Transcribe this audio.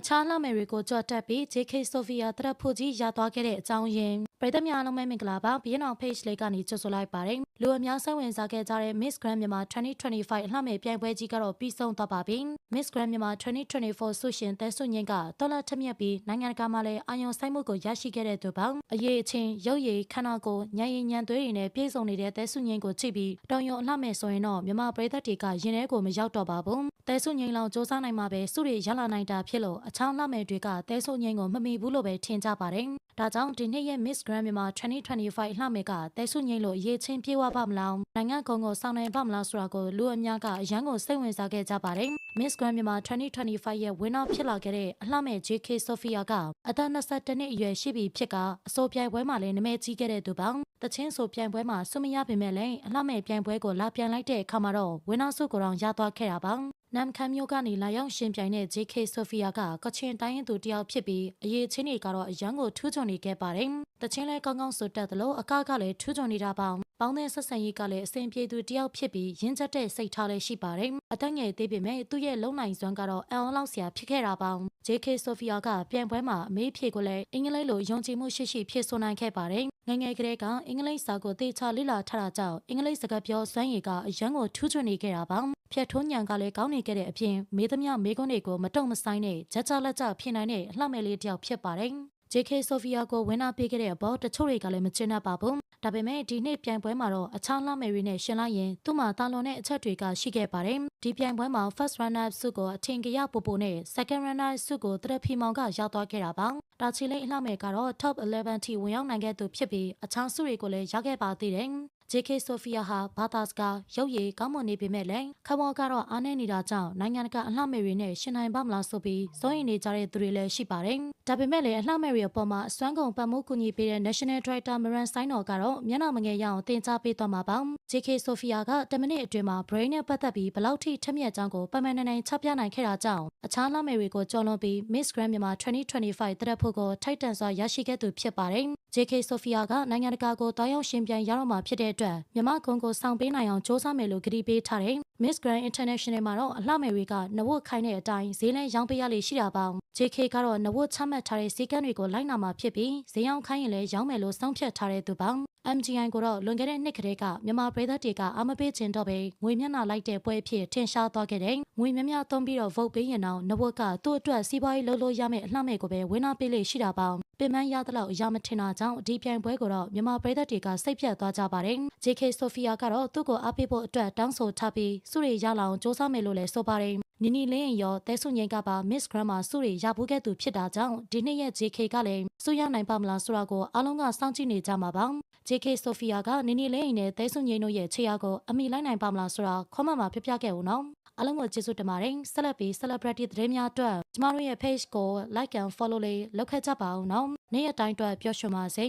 အခြားလှမယ်တွေကိုကြွတက်ပြီး JK Sophia တရက်ဖို့ကြီးရသွားခဲ့တဲ့အကြောင်းရင်းပရိသတ်များအားလုံးပဲမင်္ဂလာပါဘီယန်အောင် page လေးကနေကြိုဆိုလိုက်ပါတယ်လူအများစိတ်ဝင်စားခဲ့ကြတဲ့ Miss Grand မြန်မာ2025အလှမယ်ပြိုင်ပွဲကြီးကတော့ပြီးဆုံးသွားပါပြီ Miss Grand မြန်မာ2024ဆုရှင်တဲဆုငင်းကတော်လာထမြက်ပြီးနိုင်ငံတကာမှာလည်းအာရုံစိုက်မှုကိုရရှိခဲ့တဲ့သူပေါင်းအရေးအချင်းရုပ်ရည်ခန္ဓာကိုယ်ညံရင်ညံသွေးတွေနဲ့ပြည့်စုံနေတဲ့တဲဆုငင်းကိုကြည့်ပြီးတော်ရုံအလှမယ်ဆိုရင်တော့မြန်မာပရိသတ်တွေကရင်ထဲကိုမရောက်တော့ပါဘူးတဲဆုငင်းလောင်စူးစမ်းနိုင်မှာပဲစုတွေရလာနိုင်တာဖြစ်လို့အခြားလှမယ်တွေကတဲဆုငင်းကိုမမီဘူးလို့ပဲထင်ကြပါတယ်ဒါကြောင့်ဒီနှစ်ရဲ့ Miss Grand မြန်မာ2025လှမယ်ကတဲဆုငင်းလို့အရေးချင်းပြေဝပါမလားနိုင်ငံကုန်ကိုစောင့်နိုင်ပါမလားဆိုတာကိုလူအများကအရန်ကိုစိတ်ဝင်စားခဲ့ကြပါတယ် Miss Grand မြန်မာ2025ရဲ့ winner ဖြစ်လာခဲ့တဲ့အလှမယ် JK Sophia ကအသက်22နှစ်အရွယ်ရှိပြီဖြစ်ကအစိုးပြိုင်ပွဲမှာလည်းနာမည်ကြီးခဲ့တဲ့သူပေါင်းတချင်းဆိုပြိုင်ပွဲမှာဆုမရပေမဲ့လည်းအလှမယ်ပြိုင်ပွဲကိုလာပြန်လိုက်တဲ့အခါမှာတော့ winner ဆုကိုတော့ရသွားခဲ့တာပါနမ်ခမ်းမျိုးကနေလာရောက်ရှင်ပြိုင်တဲ့ JK Sophia ကကချင်တိုင်းရင်းသူတယောက်ဖြစ်ပြီးအရေးချင်းတွေကတော့အရန်ကိုထူးချွန်နေခဲ့ပါတယ်။တချင်းလဲကောင်းကောင်းဆိုတတ်သလိုအကကလည်းထူးချွန်နေတာပေါင်းတဲ့ဆက်ဆံရေးကလည်းအစဉ်ပြေသူတယောက်ဖြစ်ပြီးရင်းချက်တဲ့စိတ်ထားလည်းရှိပါတယ်။အသက်ငယ်သေးပေမဲ့သူ့ရဲ့လုံနိုင်စွမ်းကတော့အံအောင်လောက်စရာဖြစ်ခဲ့တာပေါင်း JK Sophia ကပြိုင်ပွဲမှာအမေးဖြေကိုလည်းအင်္ဂလိပ်လိုယုံကြည်မှုရှိဖြေဆိုနိုင်ခဲ့ပါတယ်။ငယ်ငယ်ကလေးကအင်္ဂလိပ်စာကိုသေချာလေ့လာထားတာကြောင့်အင်္ဂလိပ်စကားပြောစွမ်းရည်ကအရန်ကိုထူးချွန်နေခဲ့တာပါဖြတ်ထုံးညံကလည်းကောင်းနေခဲ့တဲ့အပြင်မေးသမျှမေးခွန်းတွေကိုမတုံမဆိုင်နဲ့ကြကြလက်ကြဖြစ်နိုင်တဲ့အလှမယ်လေးတစ်ယောက်ဖြစ်ပါတယ်။ JK Sophia ကိုဝင်နာပေးခဲ့တဲ့အပေါ်တချို့တွေကလည်းမချင်တတ်ပါဘူး။ဒါပေမဲ့ဒီနှစ်ပြိုင်ပွဲမှာတော့အခြားလှမယ်တွေနဲ့ရှင်လိုက်ရင်သူ့မှာတာလွန်တဲ့အချက်တွေကရှိခဲ့ပါတယ်။ဒီပြိုင်ပွဲမှာ First Runner ဆုကိုအထင်ကရပိုပိုနဲ့ Second Runner ဆုကိုတရဖီမောင်ကရောက်သွားခဲ့တာပါ။တာချီလိတ်အလှမယ်ကတော့ Top 11ထိဝင်ရောက်နိုင်ခဲ့သူဖြစ်ပြီးအခြားဆုတွေကိုလည်းရခဲ့ပါသေးတယ်။ JK Sophia ဟာဘာသာစကားရုပ်ရည်ကောင်းမွန်နေပေမဲ့လည်းခမောကတော့အားနည်းနေတာကြောင့်နိုင်ငံတကာအလှမယ်တွေနဲ့ရှင်နိုင်ပါမလားဆိုပြီးစိုးရိမ်နေကြတဲ့သူတွေလည်းရှိပါတယ်။ဒါပေမဲ့လည်းအလှမယ်တွေအပေါ်မှာအစွမ်းကုန်ပတ်မှုကူညီပေးတဲ့ National Director Maran ဆိုင်းတော်ကတော့မျက်နှာမငယ်ရအောင်တင် ကြားပေးသွားမှာပါ။ JK Sophia က10မိနစ်အတွင်းမှာ brain နဲ့ပတ်သက်ပြီးဘလောက်ထိထက်မြက်ကြောင်းကိုပမှန်နိုင်ချပြနိုင်ခဲ့တာကြောင့်အခြားလှမယ်တွေကိုကျော်လွန်ပြီး Miss Grand မြန်မာ2025တရက်ဖို့ကိုထိုက်တန်စွာရရှိခဲ့သူဖြစ်ပါတယ်။ JK Sophia ကနိုင်ငံတကာကိုတောင်းရောက်ရှင်ပြိုင်ရတော့မှာဖြစ်တဲ့အတွက်မြန်မာဂုဏ်ကိုဆောင်ပေးနိုင်အောင်စ조사မယ်လို့ကတိပေးထားတယ်။ Miss Grand International မှာတော့အလှမယ်တွေကနဝတ်ခိုင်းတဲ့အတိုင်းဈေးလဲရောင်းပေးရလေရှိတာပေါင်း JK ကတော့နဝတ်ချမှတ်ထားတဲ့စည်းကမ်းတွေကိုလိုက်နာမှာဖြစ်ပြီးဈေးရောင်းခိုင်းရင်လည်းရောင်းမယ်လို့စောင့်ဖြတ်ထားတဲ့သူပေါင်း MGI ကိုတော့လွန်ခဲ့တဲ့နှစ်ကတည်းကမြန်မာပြည်သက်တွေကအားမပေးချင်တော့ပဲငွေမျက်နှာလိုက်တဲ့ပွဲအဖြစ်ထင်ရှားသွားခဲ့တယ်။ငွေများများသုံးပြီးတော့ vote ပေးရင်တော့နဝတ်ကသူ့အတွက်စီးပွားရေးလုပ်လို့ရမယ့်အလှမယ်ကိုပဲဝင်နာပေးလေရှိတာပေါင်းပင်ပန်းရသလောက်အရာမထင်တာကြောင့်ဒီပြိုင်ပွဲကိုတော့မြန်မာပြည်သက်တွေကစိတ်ပြတ်သွားကြပါတယ်။ JK Sophia ကတော့သူ့ကိုအားပေးဖို့အတွက်တောင်းဆိုထားပြီးစုတွေရလာအောင်စ조사မယ်လို့လည်းဆိုပါတယ်။နီနီလင်းရင်ရောတဲဆုငိန်ကပါ Miss Grand မှာစုတွေရဖို့ခဲ့သူဖြစ်တာကြောင့်ဒီနှစ်ရဲ့ JK ကလည်းစုရနိုင်ပါမလားဆိုတာကိုအားလုံးကစောင့်ကြည့်နေကြမှာပါ။ JK Sophia ကနီနီလင်းရင်နဲ့တဲဆုငိန်တို့ရဲ့ခြေရာကိုအမိလိုက်နိုင်ပါမလားဆိုတာခေါမမှာပြပြခဲ့ဦးနော်။အားလုံးကိုကျေးဇူးတင်ပါတယ်။ဆက်လက်ပြီး celebrity သတင်းများအတွက်ကျမတို့ရဲ့ page ကို like and follow လေးလုပ်ခဲ့ကြပါဦးနော်။နေ့ရက်တိုင်းအတွက်ပျော်ရွှင်ပါစေ